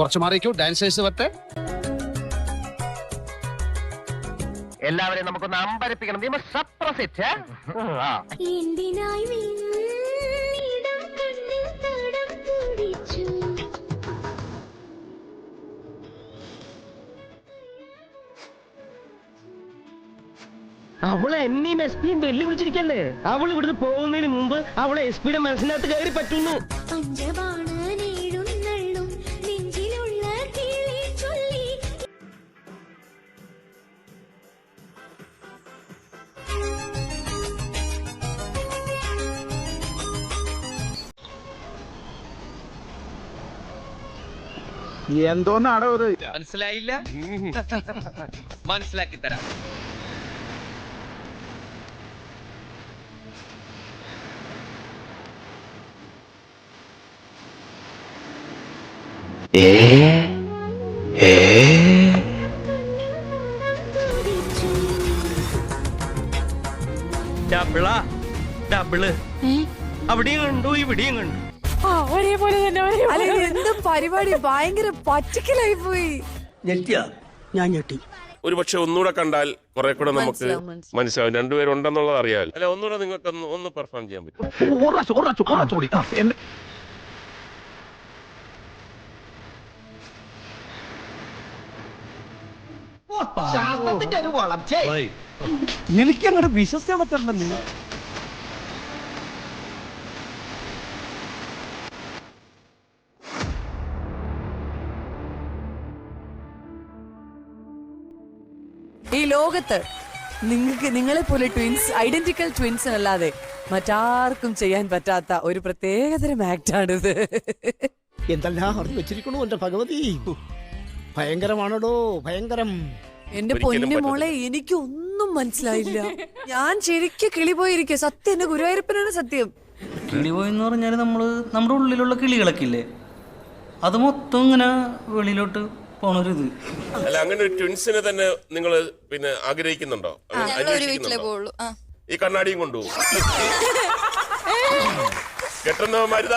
കുറച്ച് മാറിക്കൂ, ഡാൻസേഴ്സ് വരട്ടെ. എല്ലാവരെയും നമുക്കൊന്ന് അമ്പരപ്പിക്കണം. അവളെ എന്നെയും എസ് പിയും വെല്ലു വിളിച്ചിരിക്കല്ലേ. അവൾ ഇവിടുന്ന് പോകുന്നതിന് മുമ്പ് അവളെ എസ് പിയുടെ മനസ്സിനകത്ത് കയറി പറ്റുന്നു. എന്തോന്നാടോ ഇത്? മനസ്സിലായില്ല? മനസ്സിലാക്കി തരാം. ഡബിള് അവിടെയും കണ്ടു ഇവിടെയും കണ്ടു. ഒരേപോലെ തന്നെ. എന്ത് പരിപാടി, ഭയങ്കര പറ്റിക്കലായി പോയി. ഞാൻ ഞെട്ടി. ഒരു പക്ഷെ ഒന്നുകൂടെ കണ്ടാൽ കുറെ കൂടെ നമുക്ക് മനസ്സിലാവും രണ്ടുപേരുണ്ടെന്നുള്ളത് അറിയാമല്ലോ. അല്ലെ, ഒന്നുകൂടെ നിങ്ങൾക്ക് ഒന്ന് പെർഫോം ചെയ്യാൻ പറ്റും. എനിക്ക് അങ്ങോട്ട് വിശ്വസിക്കാൻ പറ്റണ്ടല്ലോ. ഈ ലോകത്ത് നിങ്ങളെ പോലെ ട്വിൻസ്, ഐഡന്റിക്കൽ ട്വിൻസിനല്ലാതെ മറ്റാർക്കും ചെയ്യാൻ പറ്റാത്ത ഒരു പ്രത്യേകതരം ആക്ടാണിത്. എന്തെല്ലാം അറിഞ്ഞു വെച്ചിരിക്കണു എന്റെ ഭഗവതി. ഭയങ്കരമാണോ ഭയങ്കരം. എന്റെ പൊന്നു മോളെ, എനിക്കൊന്നും മനസ്സിലായില്ല. ഞാൻ ശരിക്കും കിളി പോയിരിക്കുക. സത്യം, എന്റെ ഗുരുവായൂരപ്പനാണ് സത്യം. കിളി പോയെന്ന് പറഞ്ഞാല് നമ്മുടെ ഉള്ളിലുള്ള കിളികളൊക്കെ ഇല്ലേ, അത് മൊത്തം ഇങ്ങനെ വെളിയിലോട്ട് പോണൊരിത്. അല്ല, അങ്ങനെ ഒരു ട്വിൻസിനെ തന്നെ നിങ്ങൾ പിന്നെ ആഗ്രഹിക്കുന്നുണ്ടോ? ഈ കണ്ണാടിയും കൊണ്ടുപോകും കെട്ടുന്നവന്മാര്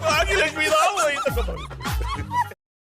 ഭാഗ്യലക്ഷ്മി